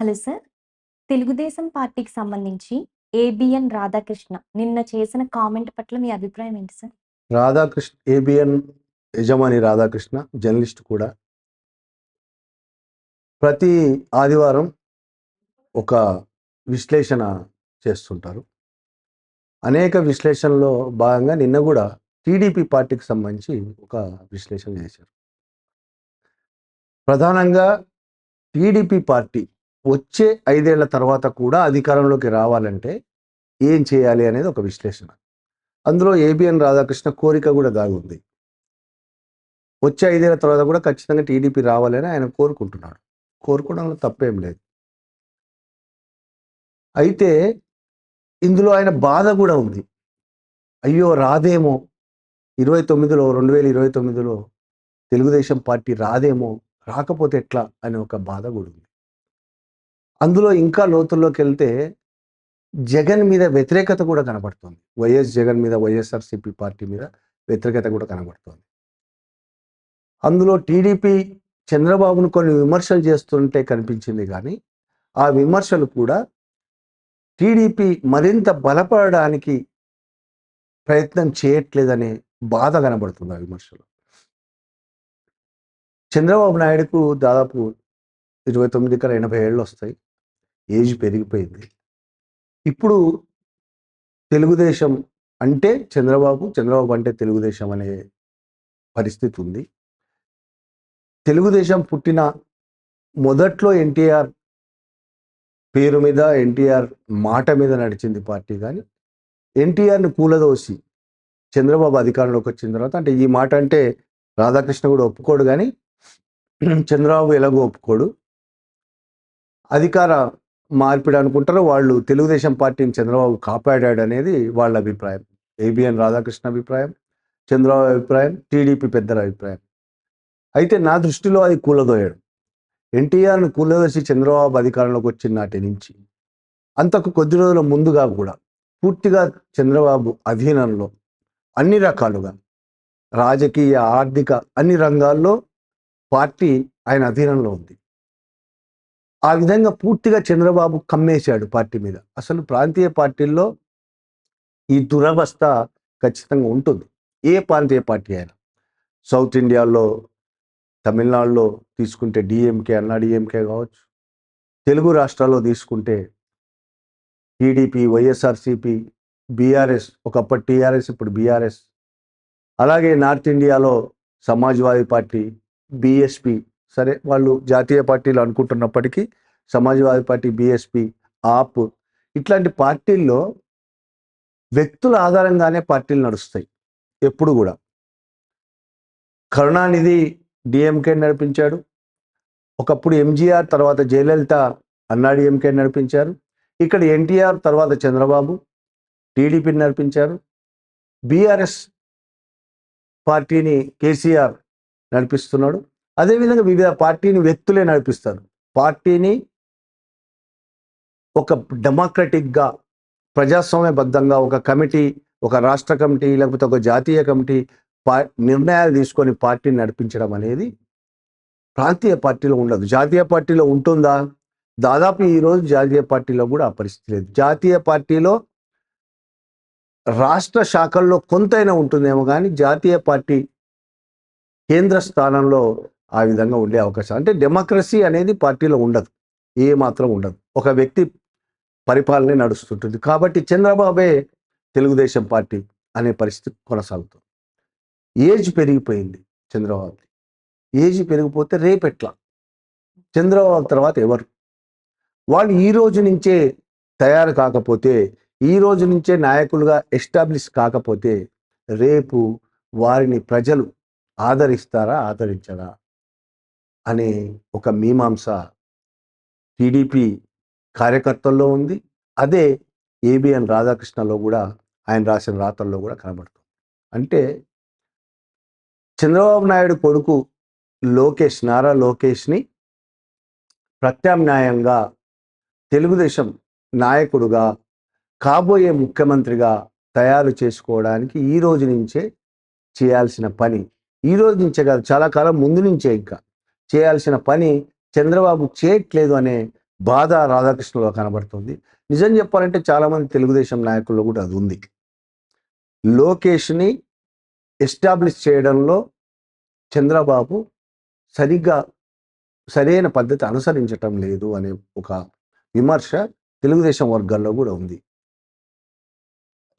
Hello sir. Telugu Desam పార్టీకి సంబంధించి ABN Radhakrishna నిన్న చేసిన కామెంట్ పట్ల మీ అభిప్రాయం ఏంటి సార్? రాధాకృష్ణ ఏబిఎన్ యజమాని రాధాకృష్ణ జర్నలిస్ట్ కూడా ప్రతి ఆదివారం ఒక విశ్లేషణ చేస్తుంటారు. అనేక విశ్లేషణలో భాగంగా నిన్న కూడా టీడీపీ పార్టీకి సంబంధించి ఒక విశ్లేషణ చేశారు. ప్రధానంగా టీడీపీ పార్టీ వచ్చే 5 ఏళ్ల తర్వాత కూడా అధికారంలోకి రావాలంటే ఏం చేయాలి అనేది ఒక విశ్లేషణ. అందులో ఏబిఎన్ రాధాకృష్ణ కోరిక కూడా దాగుంది. వచ్చే 5 ఏళ్ల తర్వాత కూడా ఖచ్చితంగా టీడీపీ రావాలని ఆయన కోరుకుంటున్నాడు. కోరుకోవడంలో తప్పేం లేదు. అయితే ఇందులో ఆయన బాధ కూడా ఉంది. అయ్యో రాదేమో 2029లో తెలుగుదేశం పార్టీ రాదేమో, రాకపోతే ఎట్లా అనే ఒక బాధ కూడా ఉంది. అందులో ఇంకా లోతుల్లోకి వెళ్తే జగన్ మీద వ్యతిరేకత కూడా కనబడుతుంది. వైఎస్ జగన్ మీద, వైఎస్ఆర్సీపీ పార్టీ మీద వ్యతిరేకత కూడా కనబడుతుంది. అందులో టీడీపీ చంద్రబాబును కొన్ని విమర్శలు చేస్తుంటే కనిపించింది, కానీ ఆ విమర్శలు కూడా టీడీపీ మరింత బలపడడానికి ప్రయత్నం చేయట్లేదనే బాధ కనబడుతుంది ఆ విమర్శలు. చంద్రబాబు నాయుడుకు దాదాపు 29-80 ఏళ్ళు వస్తాయి. ఏజ్ పెరిగిపోయింది. ఇప్పుడు తెలుగుదేశం అంటే చంద్రబాబు, చంద్రబాబు అంటే తెలుగుదేశం అనే పరిస్థితి ఉంది. తెలుగుదేశం పుట్టిన మొదట్లో ఎన్టీఆర్ పేరు మీద, ఎన్టీఆర్ మాట మీద నడిచింది పార్టీ, కానీ ఎన్టీఆర్ని కూలదోసి చంద్రబాబు అధికారంలోకి వచ్చిన తర్వాత, అంటే ఈ మాట అంటే రాధాకృష్ణ కూడా ఒప్పుకోడు, కానీ చంద్రబాబు ఎలాగో ఒప్పుకోడు. అధికార మార్పిడి అనుకుంటారు వాళ్ళు. తెలుగుదేశం పార్టీని చంద్రబాబు కాపాడాడు అనేది వాళ్ళ అభిప్రాయం. ఏబిఎన్ రాధాకృష్ణ అభిప్రాయం, చంద్రబాబు అభిప్రాయం, టీడీపీ పెద్దల అభిప్రాయం. అయితే నా దృష్టిలో అది కూలదోయడం. ఎన్టీఆర్ను కూలదోసి చంద్రబాబు అధికారంలోకి వచ్చిన నాటి నుంచి అంతకు కొద్ది రోజుల ముందుగా కూడా పూర్తిగా చంద్రబాబు అధీనంలో అన్ని రకాలుగా రాజకీయ, ఆర్థిక అన్ని రంగాల్లో పార్టీ ఆయన అధీనంలో ఉంది. ఆ విధంగా పూర్తిగా చంద్రబాబు కమ్మేశాడు పార్టీ మీద. అసలు ప్రాంతీయ పార్టీల్లో ఈ దురవస్థ ఖచ్చితంగా ఉంటుంది. ఏ ప్రాంతీయ పార్టీ అయినా. సౌత్ ఇండియాలో, తమిళనాడులో తీసుకుంటే డిఎంకే, అన్నా డిఎంకే కావచ్చు. తెలుగు రాష్ట్రాల్లో తీసుకుంటే టీడీపీ, వైఎస్ఆర్సీపీ, బీఆర్ఎస్, ఒకప్పటి టీఆర్ఎస్, ఇప్పుడు బీఆర్ఎస్. అలాగే నార్త్ ఇండియాలో సమాజ్వాదీ పార్టీ, బీఎస్పీ. సరే, వాళ్ళు జాతీయ పార్టీలు అనుకుంటున్నప్పటికీ సమాజ్వాదీ పార్టీ, బీఎస్పీ, ఆప్, ఇట్లాంటి పార్టీల్లో వ్యక్తుల ఆధారంగానే పార్టీలు నడుస్తాయి ఎప్పుడు కూడా. కరుణానిధి డిఎంకే నడిపించాడు. ఒకప్పుడు ఎంజీఆర్, తర్వాత జయలలిత అన్నా డిఎంకే నడిపించారు. ఇక్కడ ఎన్టీఆర్ తర్వాత చంద్రబాబు టీడీపీని నడిపించారు. బీఆర్ఎస్ పార్టీని కేసీఆర్ నడిపిస్తున్నాడు. అదేవిధంగా వివిధ పార్టీని వ్యక్తులే నడిపిస్తారు. పార్టీని ఒక డెమోక్రటిక్గా, ప్రజాస్వామ్యబద్ధంగా ఒక కమిటీ, ఒక రాష్ట్ర కమిటీ, లేకపోతే ఒక జాతీయ కమిటీ నిర్ణయాలు తీసుకొని పార్టీని నడిపించడం అనేది ప్రాంతీయ పార్టీలో ఉండదు. జాతీయ పార్టీలో ఉంటుందా? దాదాపు ఈరోజు జాతీయ పార్టీలో కూడా ఆ పరిస్థితి లేదు. జాతీయ పార్టీలో రాష్ట్ర శాఖల్లో కొంతైనా ఉంటుందేమో, కానీ జాతీయ పార్టీ కేంద్ర స్థానంలో ఆ విధంగా ఉండే అవకాశం, అంటే డెమోక్రసీ అనేది పార్టీలో ఉండదు, ఏ మాత్రం ఉండదు. ఒక వ్యక్తి పరిపాలనే నడుస్తుంటుంది. కాబట్టి చంద్రబాబే తెలుగుదేశం పార్టీ అనే పరిస్థితి కొనసాగుతుంది. ఏజ్ పెరిగిపోయింది చంద్రబాబు. ఏజ్ పెరిగిపోతే రేపెట్లా? చంద్రబాబు తర్వాత ఎవరు? వాళ్ళు ఈ రోజు నుంచే తయారు కాకపోతే, ఈ రోజు నుంచే నాయకులుగా ఎస్టాబ్లిష్ కాకపోతే రేపు వారిని ప్రజలు ఆదరిస్తారా, ఆదరించరా అనే ఒక మీమాంస టీడీపీ కార్యకర్తల్లో ఉంది. అదే ఏబిఎన్ రాధాకృష్ణలో కూడా, ఆయన రాసిన రాతల్లో కూడా కనబడుతుంది. అంటే చంద్రబాబు నాయుడు కొడుకు లోకేష్, నారా లోకేష్ని ప్రత్యామ్నాయంగా తెలుగుదేశం నాయకుడుగా, కాబోయే ముఖ్యమంత్రిగా తయారు చేసుకోవడానికి ఈ రోజు నుంచే చేయాల్సిన పని, ఈ రోజు నుంచే కాదు, చాలా కాలం ముందు నుంచే ఇంకా చేయాల్సిన పని చంద్రబాబు చేయట్లేదు అనే బాధ రాధాకృష్ణలో కనబడుతుంది. నిజం చెప్పాలంటే చాలామంది తెలుగుదేశం నాయకుల్లో కూడా అది ఉంది. లోకేష్ని ఎస్టాబ్లిష్ చేయడంలో చంద్రబాబు సరిగ్గా సరైన పద్ధతి అనుసరించటం లేదు అనే ఒక విమర్శ తెలుగుదేశం వర్గాల్లో కూడా ఉంది.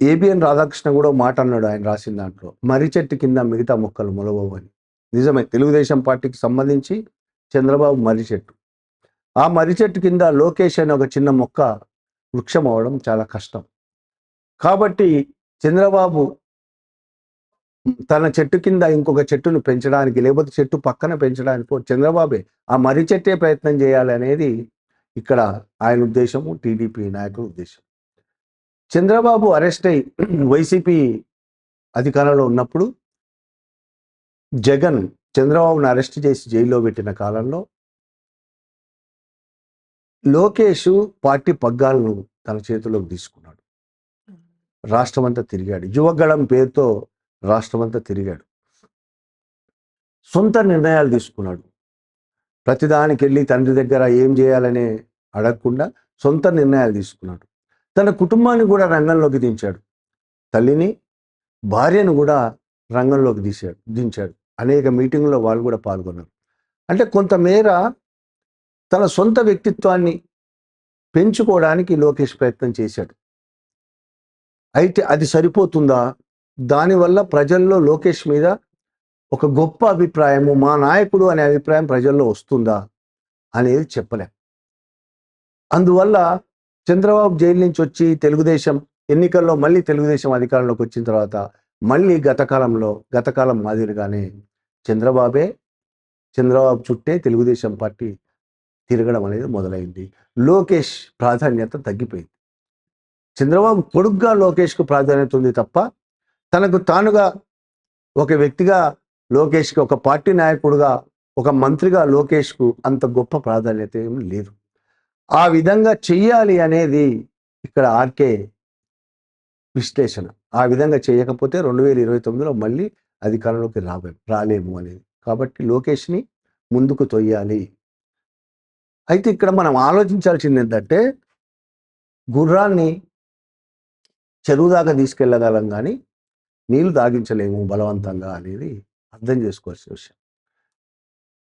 ఏబిఎన్ రాధాకృష్ణ కూడా మాట అన్నాడు ఆయన రాసిన దాంట్లో, మర్రి చెట్టు కింద మిగతా మొక్కలు మొలవవు అని. నిజమే, తెలుగుదేశం పార్టీకి సంబంధించి చంద్రబాబు మర్రి చెట్టు. ఆ మర్రి చెట్టు కింద లోకేష్ అనే ఒక చిన్న మొక్క వృక్షం అవ్వడం చాలా కష్టం. కాబట్టి చంద్రబాబు తన చెట్టు కింద ఇంకొక చెట్టును పెంచడానికి, లేకపోతే చెట్టు పక్కన పెంచడానికి చంద్రబాబే ఆ మర్రి చెట్టే ప్రయత్నం చేయాలి అనేది ఇక్కడ ఆయన ఉద్దేశము, టీడీపీ నాయకుల ఉద్దేశం. చంద్రబాబు అరెస్ట్ అయి వైసీపీ అధికారంలో ఉన్నప్పుడు జగన్ చంద్రబాబును అరెస్ట్ చేసి జైల్లో పెట్టిన కాలంలో లోకేష్ పార్టీ పగ్గాలను తన చేతిలోకి తీసుకున్నాడు. రాష్ట్రమంతా తిరిగాడు. యువగళం పేరుతో రాష్ట్రమంతా తిరిగాడు. సొంత నిర్ణయాలు తీసుకున్నాడు. ప్రతిదానికి వెళ్ళి తండ్రి దగ్గర ఏం చేయాలనే అడగకుండా సొంత నిర్ణయాలు తీసుకున్నాడు. తన కుటుంబాన్ని కూడా రంగంలోకి దించాడు. తల్లిని, భార్యను కూడా రంగంలోకి దించాడు. అనేక మీటింగుల్లో వాళ్ళు కూడా పాల్గొన్నారు. అంటే కొంతమేర తన సొంత వ్యక్తిత్వాన్ని పెంచుకోవడానికి లోకేష్ ప్రయత్నం చేశాడు. అయితే అది సరిపోతుందా? దానివల్ల ప్రజల్లో లోకేష్ మీద ఒక గొప్ప అభిప్రాయము, మా నాయకుడు అనే అభిప్రాయం ప్రజల్లో వస్తుందా అనేది చెప్పలేం. అందువల్ల చంద్రబాబు జైలు నుంచి వచ్చి తెలుగుదేశం ఎన్నికల్లో మళ్ళీ తెలుగుదేశం అధికారంలోకి వచ్చిన తర్వాత మళ్ళీ గతకాలం మాదిరిగానే చంద్రబాబు చుట్టే తెలుగుదేశం పార్టీ తిరగడం అనేది మొదలైంది. లోకేష్ ప్రాధాన్యత తగ్గిపోయింది. చంద్రబాబు కొడుకుగా లోకేష్కు ప్రాధాన్యత ఉంది తప్ప తనకు తానుగా ఒక వ్యక్తిగా లోకేష్కి, ఒక పార్టీ నాయకుడుగా, ఒక మంత్రిగా లోకేష్కు అంత గొప్ప ప్రాధాన్యత ఏమి లేదు. ఆ విధంగా చెయ్యాలి అనేది ఇక్కడ ఆర్కే విశ్లేషణ. ఆ విధంగా చేయకపోతే 2029లో మళ్ళీ అధికారంలోకి రాలేము అనేది. కాబట్టి లోకేష్ని ముందుకు తొయ్యాలి. అయితే ఇక్కడ మనం ఆలోచించాల్సింది ఏంటంటే, గుర్రాన్ని చెరువు దాకా తీసుకెళ్ళగలం కానీ నీళ్లు తాగించలేము బలవంతంగా అనేది అర్థం చేసుకోవాల్సిన విషయం.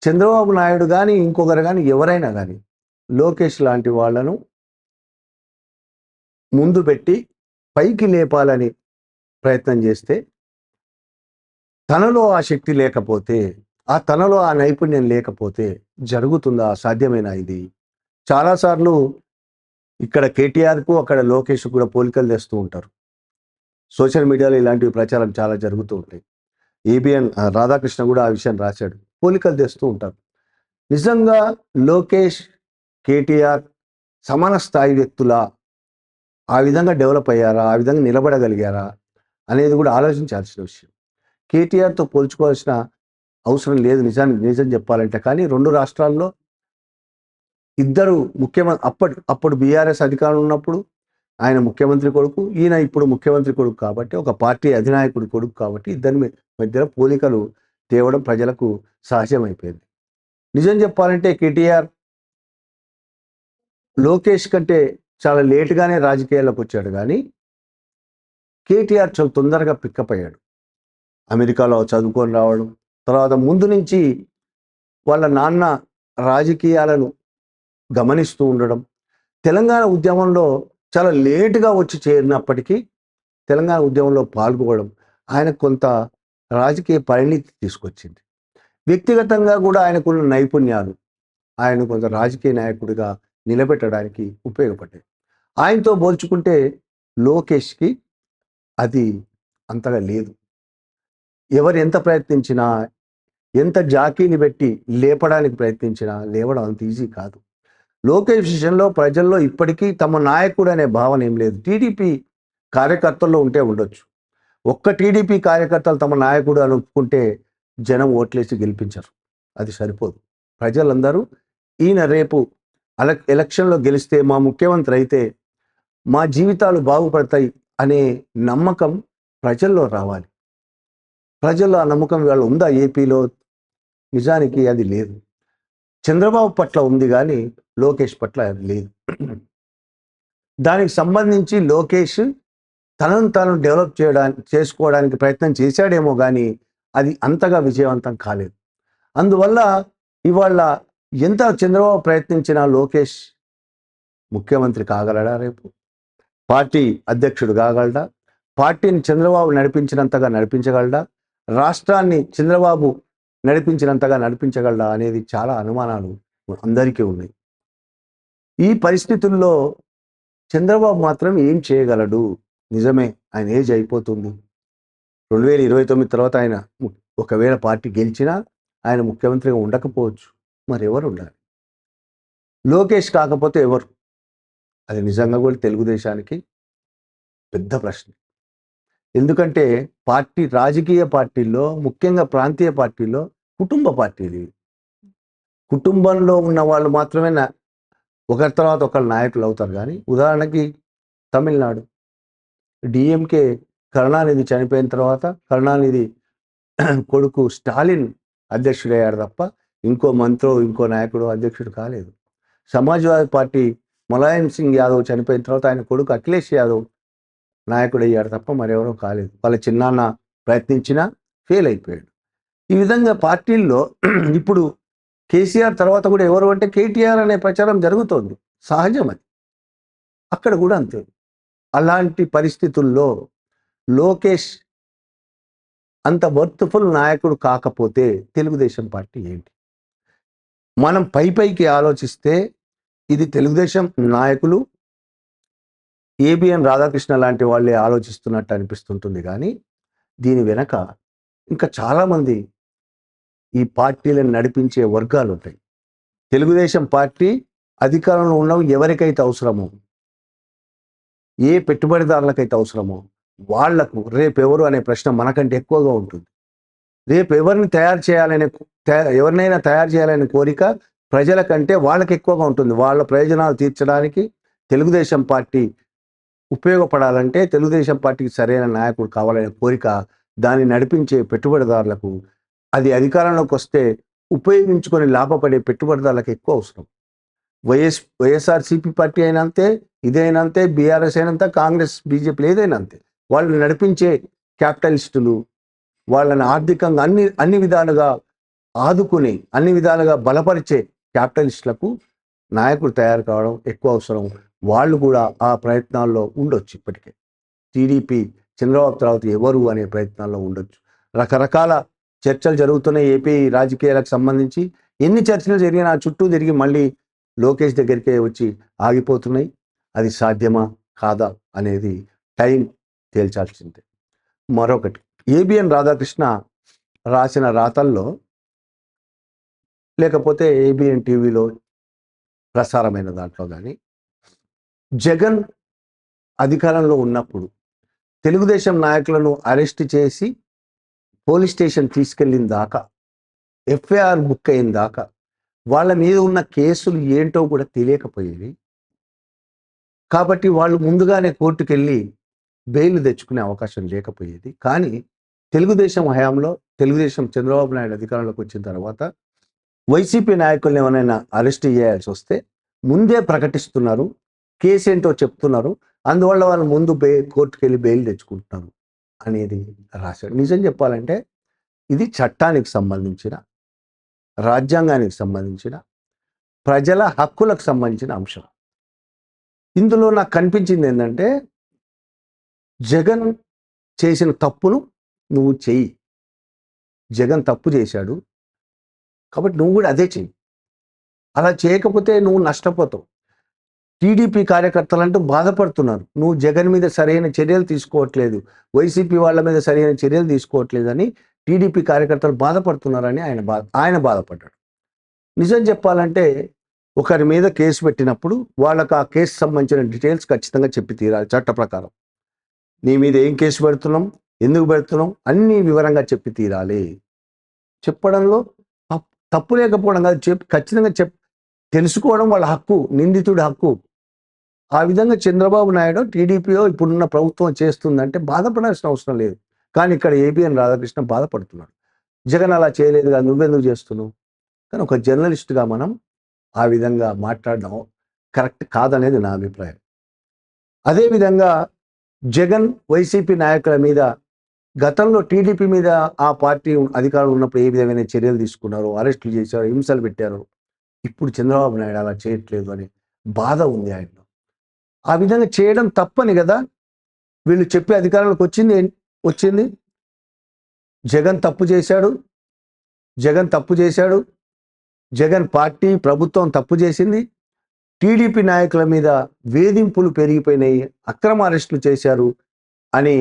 చంద్రబాబు నాయుడు కానీ ఇంకొకరు కానీ ఎవరైనా కానీ లోకేష్ లాంటి వాళ్ళను ముందు పెట్టి పైకి లేపాలని ప్రయత్నం చేస్తే, తనలో ఆ శక్తి లేకపోతే, తనలో ఆ నైపుణ్యం లేకపోతే జరుగుతుందా? సాధ్యమేనా? ఇది చాలాసార్లు ఇక్కడ కేటీఆర్కు అక్కడ లోకేష్ కూడా పోలికలు తెస్తూ ఉంటారు. సోషల్ మీడియాలో ఇలాంటివి ప్రచారం చాలా జరుగుతూ ఉంటాయి. ఏబిఎన్ రాధాకృష్ణ కూడా ఆ విషయం రాశాడు. పోలికలు తెస్తూ ఉంటారు. నిజంగా లోకేష్, కేటీఆర్ సమాన స్థాయి వ్యక్తులా? ఆ విధంగా డెవలప్ అయ్యారా? ఆ విధంగా నిలబడగలిగారా అనేది కూడా ఆలోచించాల్సిన విషయం. కేటీఆర్తో పోల్చుకోవాల్సిన అవసరం లేదు నిజం చెప్పాలంటే. కానీ రెండు రాష్ట్రాల్లో ఇద్దరు అప్పుడు బీఆర్ఎస్ అధికారంలో ఉన్నప్పుడు ఆయన ముఖ్యమంత్రి కొడుకు, ఈయన ఇప్పుడు ముఖ్యమంత్రి కొడుకు కాబట్టి, ఒక పార్టీ అధినాయకుడి కొడుకు కాబట్టి ఇద్దరి మధ్య పోలికలు తేవడం ప్రజలకు సహజమైపోయింది. నిజం చెప్పాలంటే కేటీఆర్ లోకేష్ కంటే చాలా లేటుగానే రాజకీయాల్లోకి వచ్చాడు. కానీ కేటీఆర్ చాలా తొందరగా పికప్ అయ్యాడు. అమెరికాలో చదువుకొని రావడం, తర్వాత ముందు నుంచి వాళ్ళ నాన్న రాజకీయాలను గమనిస్తూ ఉండడం, తెలంగాణ ఉద్యమంలో చాలా లేటుగా వచ్చి చేరినప్పటికీ తెలంగాణ ఉద్యమంలో పాల్గొనడం ఆయన కొంత రాజకీయ పరిణితి తీసుకొచ్చింది. వ్యక్తిగతంగా కూడా ఆయనకున్న నైపుణ్యాలు ఆయన కొంత రాజకీయ నాయకుడిగా నిలబెట్టడానికి ఉపయోగపడ్డాయి. ఆయనతో పోల్చుకుంటే లోకేష్కి అది అంతగా లేదు. ఎవరు ఎంత ప్రయత్నించినా, ఎంత జాకీని పెట్టి లేపడానికి ప్రయత్నించినా లేవడం అంత ఈజీ కాదు. లోకేష్ విషయంలో ప్రజల్లో ఇప్పటికీ తమ నాయకుడు అనే భావన ఏం లేదు. టీడీపీ కార్యకర్తల్లో ఉంటే ఉండొచ్చు. ఒక్క టీడీపీ కార్యకర్తలు తమ నాయకుడు అని ఒప్పుకుంటే జనం ఓట్లేసి గెలిపించరు. అది సరిపోదు. ప్రజలందరూ ఈయన రేపు ఎలక్షన్లో గెలిస్తే, మా ముఖ్యమంత్రి అయితే మా జీవితాలు బాగుపడతాయి అనే నమ్మకం ప్రజల్లో రావాలి. ప్రజల్లో ఆ నమ్మకం ఇవాళ ఉందా ఏపీలో? నిజానికి అది లేదు. చంద్రబాబు పట్ల ఉంది కానీ లోకేష్ పట్ల లేదు. దానికి సంబంధించి లోకేష్ తనను తాను డెవలప్ చేసుకోవడానికి ప్రయత్నం చేశాడేమో కానీ అది అంతగా విజయవంతం కాలేదు. అందువల్ల ఇవాళ ఎంత చంద్రబాబు ప్రయత్నించినా లోకేష్ ముఖ్యమంత్రి కాగలడా? రేపు పార్టీ అధ్యక్షుడు కాగలడా? పార్టీని చంద్రబాబు నడిపించినంతగా నడిపించగలడా? రాష్ట్రాన్ని చంద్రబాబు నడిపించినంతగా నడిపించగలడా అనేది చాలా అనుమానాలు అందరికీ ఉన్నాయి. ఈ పరిస్థితుల్లో చంద్రబాబు మాత్రం ఏం చేయగలడు? నిజమే, ఆయన ఏజ్ అయిపోతుంది. 2029 తర్వాత ఆయన ఒకవేళ పార్టీ గెలిచినా ఆయన ముఖ్యమంత్రిగా ఉండకపోవచ్చు. మరి ఎవరు ఉండాలి? లోకేష్ కాకపోతే ఎవరు? అది నిజంగా కూడా తెలుగుదేశానికి పెద్ద ప్రశ్న. ఎందుకంటే రాజకీయ పార్టీల్లో, ముఖ్యంగా ప్రాంతీయ పార్టీల్లో కుటుంబ పార్టీలు. కుటుంబంలో ఉన్న వాళ్ళు మాత్రమే ఒకరి తర్వాత ఒకరు నాయకులు అవుతారు. కానీ ఉదాహరణకి తమిళనాడు డిఎంకే కరుణానిధి చనిపోయిన తర్వాత కరుణానిధి కొడుకు స్టాలిన్ అధ్యక్షుడయ్యాడు తప్ప ఇంకో ఇంకో నాయకుడు అధ్యక్షుడు కాలేదు. సమాజ్వాదీ పార్టీ ములాయం సింగ్ యాదవ్ చనిపోయిన తర్వాత ఆయన కొడుకు అఖిలేష్ యాదవ్ నాయకుడు అయ్యాడు తప్ప మరెవరో కాలేదు. వాళ్ళ చిన్నాన్న ప్రయత్నించినా ఫెయిల్ అయిపోయాడు. ఈ విధంగా పార్టీల్లో ఇప్పుడు కేసీఆర్ తర్వాత కూడా ఎవరు అంటే కేటీఆర్ అనే ప్రచారం జరుగుతోంది. సహజం అది. అక్కడ కూడా అంతే. అలాంటి పరిస్థితుల్లో లోకేష్ అంత వర్త్ఫుల్ నాయకుడు కాకపోతే తెలుగుదేశం పార్టీ ఏంటి? మనం పైకి ఆలోచిస్తే ఇది తెలుగుదేశం నాయకులు ఏబిఎన్ రాధాకృష్ణ లాంటి వాళ్ళే ఆలోచిస్తున్నట్టు అనిపిస్తుంటుంది. కానీ దీని వెనక ఇంకా చాలామంది ఈ పార్టీలను నడిపించే వర్గాలు ఉంటాయి. తెలుగుదేశం పార్టీ అధికారంలో ఉన్నవి ఎవరికైతే అవసరమో, ఏ పెట్టుబడిదారులకైతే అవసరమో వాళ్లకు రేపెవరు అనే ప్రశ్న మనకంటే ఎక్కువగా ఉంటుంది. రేపు ఎవరినైనా తయారు చేయాలనే కోరిక ప్రజల కంటే వాళ్ళకి ఎక్కువగా ఉంటుంది. వాళ్ళ ప్రయోజనాలు తీర్చడానికి తెలుగుదేశం పార్టీ ఉపయోగపడాలంటే తెలుగుదేశం పార్టీకి సరైన నాయకుడు కావాలనే కోరిక దాన్ని నడిపించే పెట్టుబడిదారులకు, అది అధికారంలోకి వస్తే ఉపయోగించుకొని లాభపడే పెట్టుబడిదారులకు ఎక్కువ అవసరం. వైఎస్ఆర్సీపీ పార్టీ అయినా అంతే, ఇదైనా అంతే, బీఆర్ఎస్ అయినంత, కాంగ్రెస్ బీజేపీ ఏదైనా అంతే. వాళ్ళు నడిపించే క్యాపిటలిస్టులు వాళ్ళని ఆర్థికంగా అన్ని విధాలుగా ఆదుకుని అన్ని విధాలుగా బలపరిచే క్యాపిటలిస్టులకు నాయకులు తయారు కావడం ఎక్కువ అవసరం. వాళ్ళు కూడా ఆ ప్రయత్నాల్లో ఉండొచ్చు. ఇప్పటికే టీడీపీ చంద్రబాబు తర్వాత ఎవరు అనే ప్రయత్నాల్లో ఉండొచ్చు. రకరకాల చర్చలు జరుగుతున్నాయి ఏపీ రాజకీయాలకు సంబంధించి. ఎన్ని చర్చలు జరిగినా చుట్టూ తిరిగి మళ్ళీ లోకేష్ దగ్గరికే వచ్చి ఆగిపోతున్నాయి. అది సాధ్యమా కాదా అనేది టైం తేల్చాల్సిందే. మరొకటి, ఏబిఎన్ రాధాకృష్ణ రాసిన రాతల్లో లేకపోతే ఏబిఎన్ టీవీలో ప్రసారమైన దాంట్లో కానీ జగన్ అధికారంలో ఉన్నప్పుడు తెలుగుదేశం నాయకులను అరెస్ట్ చేసి పోలీస్ స్టేషన్ తీసుకెళ్ళిన దాకా, ఎఫ్ఐఆర్ బుక్ అయిన దాకా వాళ్ళ మీద ఉన్న కేసులు ఏంటో కూడా తెలియకపోయేవి. కాబట్టి వాళ్ళు ముందుగానే కోర్టుకు వెళ్ళి బెయిల్ తెచ్చుకునే అవకాశం లేకపోయేది. కానీ తెలుగుదేశం హయాంలో, తెలుగుదేశం చంద్రబాబు నాయుడు అధికారంలోకి వచ్చిన తర్వాత వైసీపీ నాయకుల్ని ఎవరైనా అరెస్ట్ చేయాల్సి వస్తే ముందే ప్రకటిస్తున్నారు, కేసు ఏంటో చెప్తున్నారు, అందువల్ల వాళ్ళు ముందు కోర్టుకు వెళ్ళి బెయిల్ తెచ్చుకుంటున్నారు అనేది రాశాడు. నిజం చెప్పాలంటే ఇది చట్టానికి సంబంధించిన, రాజ్యాంగానికి సంబంధించిన, ప్రజల హక్కులకు సంబంధించిన అంశం. ఇందులో నాకు కనిపించింది ఏంటంటే జగన్ చేసిన తప్పును నువ్వు చెయ్యి. జగన్ తప్పు చేశాడు కాబట్టి నువ్వు కూడా అదే చెయ్యి. అలా చేయకపోతే నువ్వు నష్టపోతావు. టీడీపీ కార్యకర్తలంటూ బాధపడుతున్నారు, నువ్వు జగన్ మీద సరైన చర్యలు తీసుకోవట్లేదు, వైసీపీ వాళ్ళ మీద సరైన చర్యలు తీసుకోవట్లేదని టీడీపీ కార్యకర్తలు బాధపడుతున్నారని ఆయన బాధపడ్డాడు. నిజం చెప్పాలంటే ఒకరి మీద కేసు పెట్టినప్పుడు వాళ్ళకు ఆ కేసు సంబంధించిన డీటెయిల్స్ ఖచ్చితంగా చెప్పి తీరాలి. చట్ట ప్రకారం నీ మీద ఏం కేసు పెడుతున్నాం, ఎందుకు పెడుతున్నాం అన్నీ వివరంగా చెప్పి తీరాలి. చెప్పడంలో తప్పు లేకపోవడం కాదు, ఖచ్చితంగా తెలుసుకోవడం వాళ్ళ హక్కు, నిందితుడి హక్కు. ఆ విధంగా చంద్రబాబు నాయుడు టీడీపీలో ఇప్పుడున్న ప్రభుత్వం చేస్తుందంటే బాధపడాల్సిన అవసరం లేదు. కానీ ఇక్కడ ఏబిఎన్ రాధాకృష్ణ బాధపడుతున్నాడు. జగన్ అలా చేయలేదు కదా, నువ్వెందుకు చేస్తున్నావు? కానీ ఒక జర్నలిస్ట్గా మనం ఆ విధంగా మాట్లాడడం కరెక్ట్ కాదనేది నా అభిప్రాయం. అదేవిధంగా జగన్ వైసీపీ నాయకుల మీద గతంలో టీడీపీ మీద ఆ పార్టీ అధికారంలో ఉన్నప్పుడు ఏ విధమైన చర్యలు తీసుకున్నారు, అరెస్టులు చేశారు, హింసలు పెట్టారు. ఇప్పుడు చంద్రబాబు నాయుడు అలా చేయట్లేదు అని బాధ ఉంది ఆయనలో. ఆ విధంగా చేయడం తప్పని కదా వీళ్ళు చెప్పే అధికారంలోకి వచ్చింది. జగన్ తప్పు చేశాడు, జగన్ పార్టీ ప్రభుత్వం తప్పు చేసింది. టీడీపీ నాయకుల మీద వేధింపులు పెరిగిపోయినాయి, అక్రమ అరెస్టులు చేశారు అని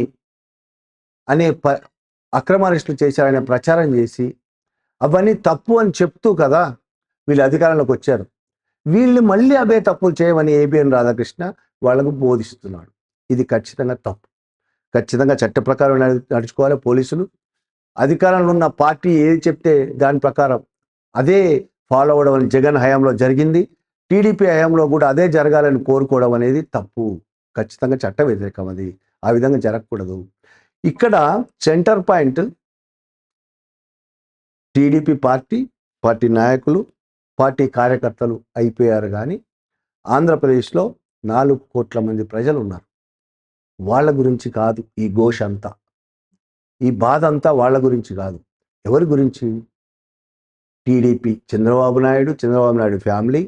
అక్రమ అరెస్టులు చేశారనే ప్రచారం చేసి అవన్నీ తప్పు అని చెప్తూ కదా వీళ్ళు అధికారంలోకి వచ్చారు. వీళ్ళు మళ్ళీ అవే తప్పులు చేయమని ఏబిఎన్ రాధాకృష్ణ వాళ్ళకు బోధిస్తున్నాడు. ఇది ఖచ్చితంగా తప్పు. ఖచ్చితంగా చట్ట ప్రకారం నడుచుకోవాలి పోలీసులు. అధికారంలో ఉన్న పార్టీ ఏది చెప్తే దాని ప్రకారం అదే ఫాలో అవ్వడం అని జగన్ హయాంలో జరిగింది. టీడీపీ హయాంలో కూడా అదే జరగాలని కోరుకోవడం అనేది తప్పు. ఖచ్చితంగా చట్ట వ్యతిరేకం అది. ఆ విధంగా జరగకూడదు. ఇక్కడ సెంటర్ పాయింట్ టీడీపీ పార్టీ నాయకులు, పార్టీ కార్యకర్తలు అయిపోయారు. కానీ ఆంధ్రప్రదేశ్లో 4 కోట్ల మంది ప్రజలు ఉన్నారు. వాళ్ళ గురించి కాదు ఈ ఘోష అంతా, ఈ బాధ అంతా వాళ్ళ గురించి కాదు. ఎవరి గురించి? టీడీపీ, చంద్రబాబు నాయుడు ఫ్యామిలీ,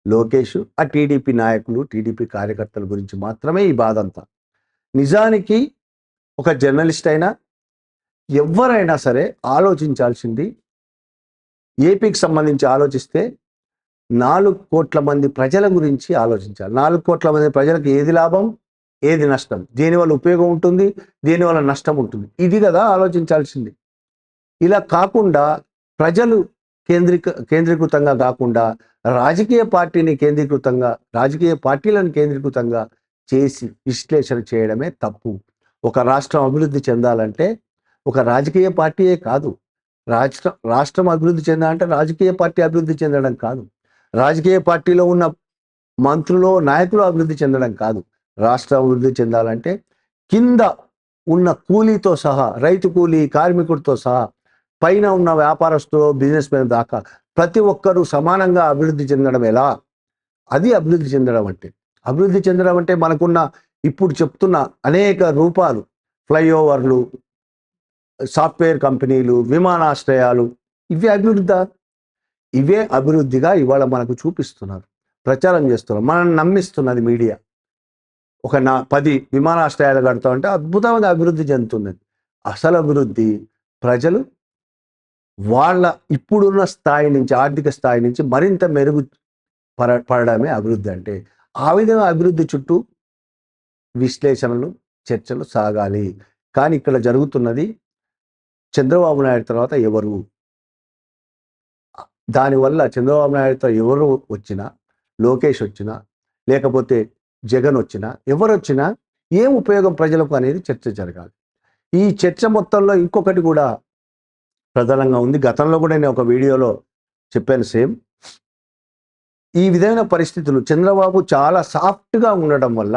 లోకేష్, ఆ టీడీపీ నాయకులు, టీడీపీ కార్యకర్తల గురించి మాత్రమే ఈ బాధ అంతా. నిజానికి ఒక జర్నలిస్ట్ అయినా ఎవరైనా సరే ఆలోచించాల్సింది, ఏపీకి సంబంధించి ఆలోచిస్తే 4 కోట్ల మంది ప్రజల గురించి ఆలోచించాలి. 4 కోట్ల మంది ప్రజలకు ఏది లాభం, ఏది నష్టం, దేనివల్ల ఉపయోగం ఉంటుంది, దేనివల్ల నష్టం ఉంటుంది, ఇది కదా ఆలోచించాల్సింది. ఇలా కాకుండా ప్రజలు కేంద్రీకృతంగా కాకుండా రాజకీయ పార్టీలను కేంద్రీకృతంగా చేసి విశ్లేషణ చేయడమే తప్పు. ఒక రాష్ట్రం అభివృద్ధి చెందాలంటే ఒక రాజకీయ పార్టీయే కాదు, రాష్ట్రం అభివృద్ధి చెందాలంటే రాజకీయ పార్టీ అభివృద్ధి చెందడం కాదు, రాజకీయ పార్టీలో ఉన్న మంత్రులు, నాయకులు అభివృద్ధి చెందడం కాదు. రాష్ట్రం అభివృద్ధి చెందాలంటే కింద ఉన్న కూలీతో సహా, రైతు కూలీ, కార్మికుడితో సహా, పైన ఉన్న వ్యాపారస్తులు, బిజినెస్ మెన్ దాకా ప్రతి ఒక్కరూ సమానంగా అభివృద్ధి చెందడం ఎలా? అది అభివృద్ధి చెందడం అంటే. అభివృద్ధి చెందడం అంటే మనకున్న ఇప్పుడు చెప్తున్న అనేక రూపాలు, ఫ్లైఓవర్లు, సాఫ్ట్వేర్ కంపెనీలు, విమానాశ్రయాలు, ఇవే అభివృద్ధిగా ఇవాళ మనకు చూపిస్తున్నారు, ప్రచారం చేస్తున్నారు, మనల్ని నమ్మిస్తున్నది మీడియా. 10 విమానాశ్రయాలు కడతామంటే అద్భుతంగా అభివృద్ధి చెందుతుంది. అసలు అభివృద్ధి ప్రజలు వాళ్ళ ఇప్పుడున్న స్థాయి నుంచి, ఆర్థిక స్థాయి నుంచి మరింత మెరుగు పడడమే అభివృద్ధి అంటే. ఆ విధంగా అభివృద్ధి చుట్టూ విశ్లేషణలు, చర్చలు సాగాలి. కానీ ఇక్కడ జరుగుతున్నది చంద్రబాబు నాయుడు తర్వాత ఎవరు, దానివల్ల చంద్రబాబు నాయుడుతో ఎవరు వచ్చినా, లోకేష్ వచ్చినా, లేకపోతే జగన్ వచ్చినా, ఎవరు వచ్చినా ఏం ఉపయోగం ప్రజలకు అనేది చర్చ జరగాలి. ఈ చర్చ మొత్తంలో ఇంకొకటి కూడా ప్రధానంగా ఉంది. గతంలో కూడా నేను ఒక వీడియోలో చెప్పాను సేమ్. ఈ విధమైన పరిస్థితులు చంద్రబాబు చాలా సాఫ్ట్గా ఉండడం వల్ల,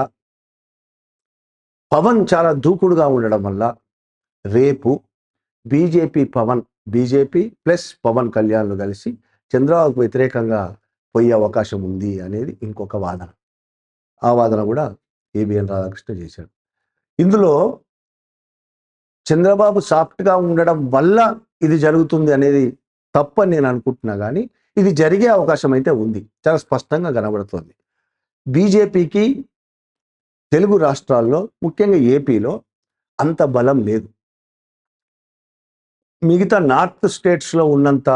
పవన్ చాలా దూకుడుగా ఉండడం వల్ల రేపు బీజేపీ ప్లస్ పవన్ కళ్యాణ్లు కలిసి చంద్రబాబుకు వ్యతిరేకంగా పోయే అవకాశం ఉంది అనేది ఇంకొక వాదన. ఆ వాదన కూడా ఏబిఎన్ రాధాకృష్ణ చేశాడు. ఇందులో చంద్రబాబు సాఫ్ట్గా ఉండడం వల్ల ఇది జరుగుతుంది అనేది తప్పని నేను అనుకుంటున్నా. కానీ ఇది జరిగే అవకాశం అయితే ఉంది, చాలా స్పష్టంగా కనబడుతుంది. బీజేపీకి తెలుగు రాష్ట్రాల్లో, ముఖ్యంగా ఏపీలో అంత బలం లేదు. మిగతా నార్త్ స్టేట్స్లో ఉన్నంత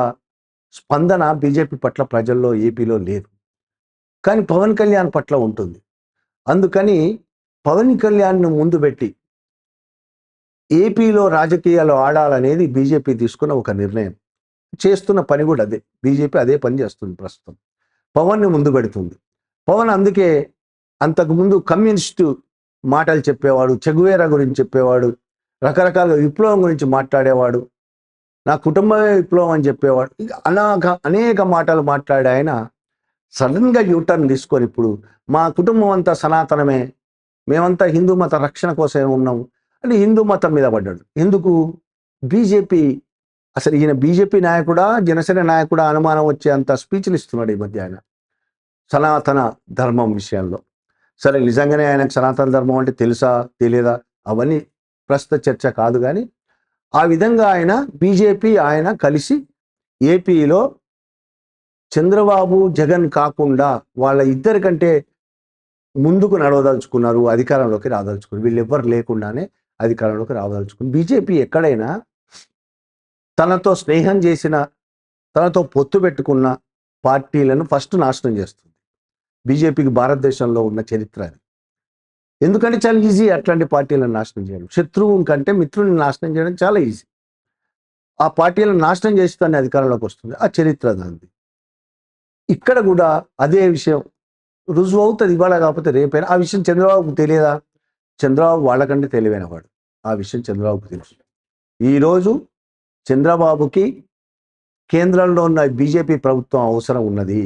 స్పందన బీజేపీ పట్ల ప్రజల్లో ఏపీలో లేదు. కానీ పవన్ కళ్యాణ్ పట్ల ఉంటుంది. అందుకని పవన్ కళ్యాణ్ను ముందు పెట్టి ఏపీలో రాజకీయాలు ఆడాలనేది బీజేపీ తీసుకున్న ఒక నిర్ణయం. చేస్తున్న పని కూడా అదే. బీజేపీ అదే పని చేస్తుంది ప్రస్తుతం. పవన్ని ముందు పెడుతుంది. పవన్ అందుకే అంతకుముందు కమ్యూనిస్టు మాటలు చెప్పేవాడు, చెగువేరా గురించి చెప్పేవాడు, రకరకాల విప్లవం గురించి మాట్లాడేవాడు, నా కుటుంబమే విప్లవం అని చెప్పేవాడు. అనేక మాటలు మాట్లాడే ఆయన సడన్గా యూటర్న్ తీసుకొని ఇప్పుడు మా కుటుంబం అంతా సనాతనమే, మేమంతా హిందూ మత రక్షణ కోసమే ఉన్నాము అని హిందూ మతం మీద పడ్డాడు. ఎందుకు? బీజేపీ అసలు ఈయన బీజేపీ నాయకుడా జనసేన నాయకుడా అనుమానం వచ్చే అంత స్పీచ్లు ఇస్తున్నాడు ఈ మధ్య ఆయన సనాతన ధర్మం విషయంలో. సరే నిజంగానే ఆయనకు సనాతన ధర్మం అంటే తెలుసా తెలియదా అవన్నీ ప్రస్తుత చర్చ కాదు, కానీ ఆ విధంగా ఆయన బీజేపీ ఆయన కలిసి ఏపీలో చంద్రబాబు జగన్ కాకుండా వాళ్ళ ఇద్దరి కంటే ముందుకు నడవదలుచుకున్నారు, అధికారంలోకి రాదలుచుకున్నారు. వీళ్ళెవ్వరు లేకుండానే అధికారంలోకి రాదలుచుకున్నారు. బీజేపీ ఎక్కడైనా తనతో స్నేహం చేసిన, తనతో పొత్తు పెట్టుకున్న పార్టీలను ఫస్ట్ నాశనం చేస్తుంది. బీజేపీకి భారతదేశంలో ఉన్న చరిత్ర అది. ఎందుకంటే చాలా ఈజీ అట్లాంటి పార్టీలను నాశనం చేయడం. శత్రువు కంటే మిత్రుని నాశనం చేయడం చాలా ఈజీ. ఆ పార్టీలను నాశనం చేసి తన అధికారంలోకి వస్తుంది. ఆ చరిత్ర దానిది. ఇక్కడ కూడా అదే విషయం రుజువు అవుతుంది ఇవాళ కాకపోతే రేపైనా. ఆ విషయం చంద్రబాబుకు తెలియదా? చంద్రబాబు వాళ్ళకంటే తెలివైన వాడు. ఆ విషయం చంద్రబాబుకు తెలుసు. ఈరోజు చంద్రబాబుకి కేంద్రంలో ఉన్న బీజేపీ ప్రభుత్వం అవసరం ఉన్నది.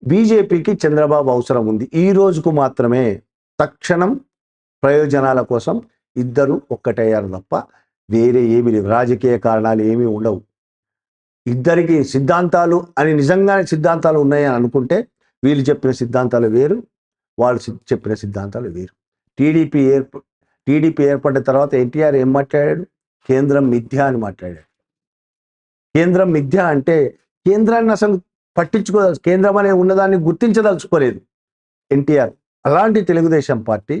బీజేపీకి చంద్రబాబు అవసరం ఉంది. ఈ రోజుకు మాత్రమే తక్షణం ప్రయోజనాల కోసం ఇద్దరు ఒక్కటయ్యారు తప్ప వేరే ఏమీ లేవు. రాజకీయ కారణాలు ఏమీ ఉండవు. ఇద్దరికి సిద్ధాంతాలు అని నిజంగానే సిద్ధాంతాలు ఉన్నాయని అనుకుంటే వీళ్ళు చెప్పిన సిద్ధాంతాలు వేరు, వాళ్ళు చెప్పిన సిద్ధాంతాలు వేరు. టీడీపీ ఏర్పడిన తర్వాత ఎన్టీఆర్ ఏం మాట్లాడాడు? కేంద్రం మిథ్య అని మాట్లాడాడు. కేంద్రం మిథ్య అంటే కేంద్రాన్ని అసలు పట్టించుకోదలుచు, కేంద్రం అనే ఉన్నదాన్ని గుర్తించదలుచుకోలేదు ఎన్టీఆర్. అలాంటి తెలుగుదేశం పార్టీ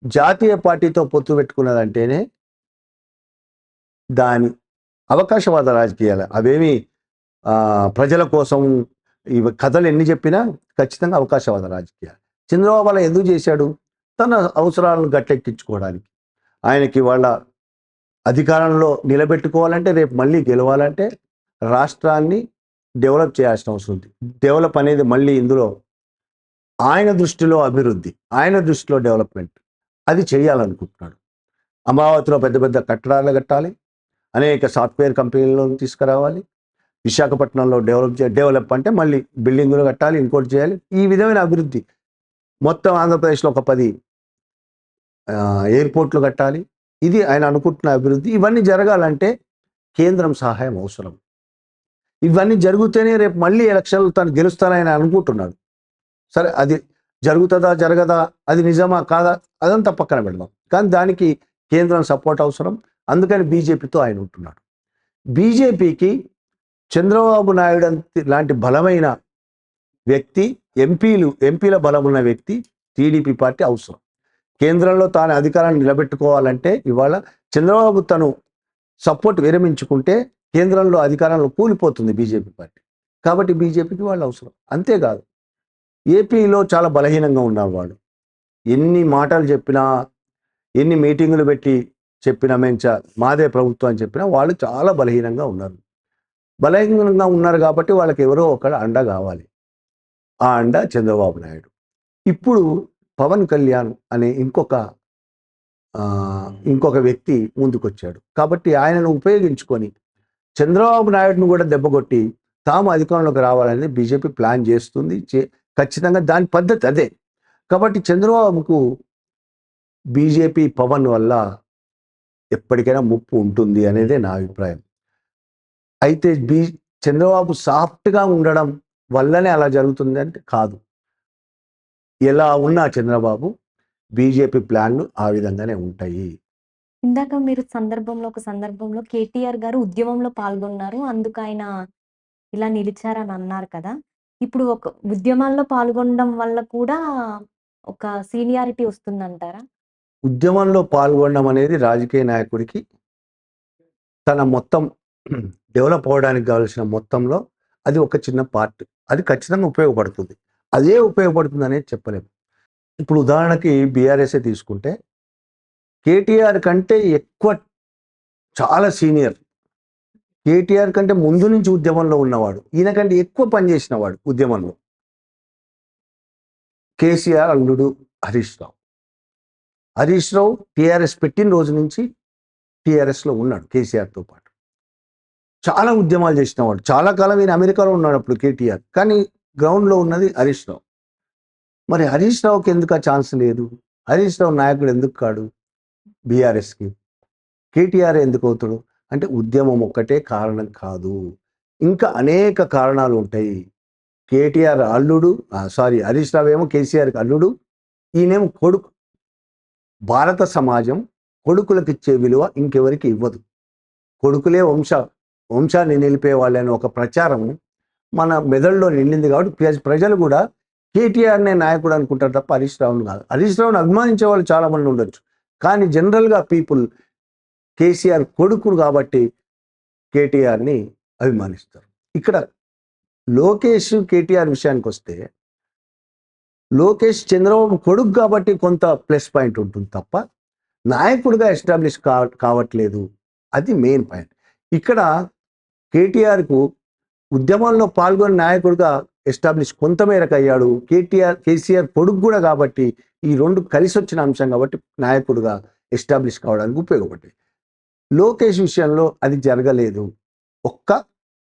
జాతీయ పార్టీతో పొత్తు పెట్టుకున్నదంటేనే దాని అవకాశవాద రాజకీయాలు. అవేమి ప్రజల కోసం ఇవి కథలు ఎన్ని చెప్పినా ఖచ్చితంగా అవకాశవాద రాజకీయాలు. చంద్రబాబు అలా ఎందుకు చేశాడు? తన అవసరాలను గట్టెక్కించుకోవడానికి. ఆయనకి వాళ్ళ అధికారంలో నిలబెట్టుకోవాలంటే, రేపు మళ్ళీ గెలవాలంటే రాష్ట్రాన్ని డెవలప్ చేయాల్సిన అవసరం ఉంది. డెవలప్ అనేది మళ్ళీ ఇందులో ఆయన దృష్టిలో అభివృద్ధి, ఆయన దృష్టిలో డెవలప్మెంట్ అది చేయాలనుకుంటున్నాడు. అమరావతిలో పెద్ద పెద్ద కట్టడాలు కట్టాలి, అనేక సాఫ్ట్వేర్ కంపెనీలను తీసుకురావాలి, విశాఖపట్నంలో డెవలప్ అంటే మళ్ళీ బిల్డింగులు కట్టాలి, ఇంకోటి చేయాలి. ఈ విధమైన అభివృద్ధి మొత్తం ఆంధ్రప్రదేశ్లో ఒక 10 ఎయిర్పోర్ట్లు కట్టాలి. ఇది ఆయన అనుకుంటున్న అభివృద్ధి. ఇవన్నీ జరగాలంటే కేంద్రం సహాయం అవసరం. ఇవన్నీ జరిగితేనే రేపు మళ్ళీ ఎలక్షన్లు తను గెలుస్తానని అనుకుంటున్నాడు. సరే అది జరుగుతుందా జరగదా, అది నిజమా కాదా అదంతా పక్కన పెడదాం, కానీ దానికి కేంద్రం సపోర్ట్ అవసరం. అందుకని బీజేపీతో ఆయన ఉంటున్నాడు. బీజేపీకి చంద్రబాబు నాయుడు లాంటి బలమైన వ్యక్తి, ఎంపీల బలమున్న వ్యక్తి టీడీపీ పార్టీ అవసరం. కేంద్రంలో తాను అధికారాన్ని నిలబెట్టుకోవాలంటే ఇవాళ చంద్రబాబు తను సపోర్ట్ విరమించుకుంటే కేంద్రంలో అధికారంలో కూలిపోతుంది బీజేపీ పార్టీ. కాబట్టి బీజేపీకి వాళ్ళు అవసరం. అంతేకాదు ఏపీలో చాలా బలహీనంగా ఉన్నారు వాళ్ళు. ఎన్ని మాటలు చెప్పినా, ఎన్ని మీటింగులు పెట్టి చెప్పినా, మాదే ప్రభుత్వం అని చెప్పినా వాళ్ళు చాలా బలహీనంగా ఉన్నారు. బలహీనంగా ఉన్నారు కాబట్టి వాళ్ళకి ఎవరో ఒకరు అండ కావాలి. ఆ అండ చంద్రబాబు నాయుడు. ఇప్పుడు పవన్ కళ్యాణ్ అనే ఇంకొక వ్యక్తి ముందుకొచ్చాడు. కాబట్టి ఆయనను ఉపయోగించుకొని చంద్రబాబు నాయుడును కూడా దెబ్బకొట్టి తాము అధికారంలోకి రావాలని బీజేపీ ప్లాన్ చేస్తుంది. ఖచ్చితంగా దాని పద్ధతి అదే. కాబట్టి చంద్రబాబుకు బీజేపీ పవన్ వల్ల ఎప్పటికైనా ముప్పు ఉంటుంది అనేదే నా అభిప్రాయం. అయితే చంద్రబాబు సాఫ్ట్గా ఉండడం వల్లనే అలా జరుగుతుంది అంటే కాదు. ఎలా ఉన్నా చంద్రబాబు బీజేపీ ప్లాన్లు ఆ విధంగానే ఉంటాయి. ఇందాక మీరు ఒక సందర్భంలో కేటీఆర్ గారు ఉద్యమంలో పాల్గొన్నారు, అందుకు ఆయన ఇలా నిలిచారని అన్నారు కదా! ఇప్పుడు ఒక ఉద్యమాల్లో పాల్గొనడం వల్ల కూడా ఒక సీనియారిటీ వస్తుందంటారా? ఉద్యమంలో పాల్గొనడం అనేది రాజకీయ నాయకుడికి తన మొత్తం డెవలప్ అవ్వడానికి కావాల్సిన మొత్తంలో అది ఒక చిన్న పార్ట్. అది ఖచ్చితంగా ఉపయోగపడుతుంది. అదే ఉపయోగపడుతుంది అనేది చెప్పలేము. ఇప్పుడు ఉదాహరణకి బీఆర్ఎస్ఏ తీసుకుంటే కేటీఆర్ కంటే ఎక్కువ, చాలా సీనియర్, కేటీఆర్ కంటే ముందు నుంచి ఉద్యమంలో ఉన్నవాడు, ఈయన కంటే ఎక్కువ పనిచేసినవాడు ఉద్యమంలో కేసీఆర్ అల్లుడు హరీష్ రావు. హరీష్ రావు టీఆర్ఎస్ పెట్టిన రోజు నుంచి టీఆర్ఎస్లో ఉన్నాడు కేసీఆర్తో పాటు. చాలా ఉద్యమాలు చేసినవాడు. చాలా కాలం ఈయన అమెరికాలో ఉన్నాడు అప్పుడు కేటీఆర్, కానీ గ్రౌండ్లో ఉన్నది హరీష్ రావు. మరి హరీష్ రావుకి ఎందుకు ఆ ఛాన్స్ లేదు? హరీష్ రావు నాయకుడు ఎందుకు కాడు బీఆర్ఎస్కి? కేటీఆర్ ఎందుకు అవుతాడు? అంటే ఉద్యమం ఒక్కటే కారణం కాదు, ఇంకా అనేక కారణాలు ఉంటాయి. కేటీఆర్ అల్లుడు, హరీష్ రావు ఏమో కేసీఆర్కి అల్లుడు, ఈయనేమో కొడుకు. భారత సమాజం కొడుకులకు ఇచ్చే విలువ ఇంకెవరికి ఇవ్వదు. కొడుకులే వంశాన్ని నిలిపే వాళ్ళని ఒక ప్రచారం మన మెదడులో నిండింది కాబట్టి ప్రజలు కూడా కేటీఆర్నే నాయకుడు అనుకుంటారు తప్ప హరీష్ రావును కాదు. హరీష్ రావును అభిమానించే వాళ్ళు చాలా మంది ఉండొచ్చు, కానీ జనరల్గా పీపుల్ కేసీఆర్ కొడుకుడు కాబట్టి కేటీఆర్ని అభిమానిస్తారు. ఇక్కడ లోకేష్ కేటీఆర్ విషయానికి వస్తే, లోకేష్ చంద్రబాబు కొడుకు కాబట్టి కొంత ప్లస్ పాయింట్ ఉంటుంది తప్ప నాయకుడిగా ఎస్టాబ్లిష్ కావట్లేదు. అది మెయిన్ పాయింట్. ఇక్కడ కేటీఆర్కు ఉద్యమంలో పాల్గొని నాయకుడిగా ఎస్టాబ్లిష్ కొంతమేరకు అయ్యాడు. కేసీఆర్ కొడుకు కూడా కాబట్టి ఈ రెండు కలిసి వచ్చిన అంశం కాబట్టి నాయకుడిగా ఎస్టాబ్లిష్ కావడానికి ఉపయోగపడ్డాయి. లోకేష్ విషయంలో అది జరగలేదు. ఒక్క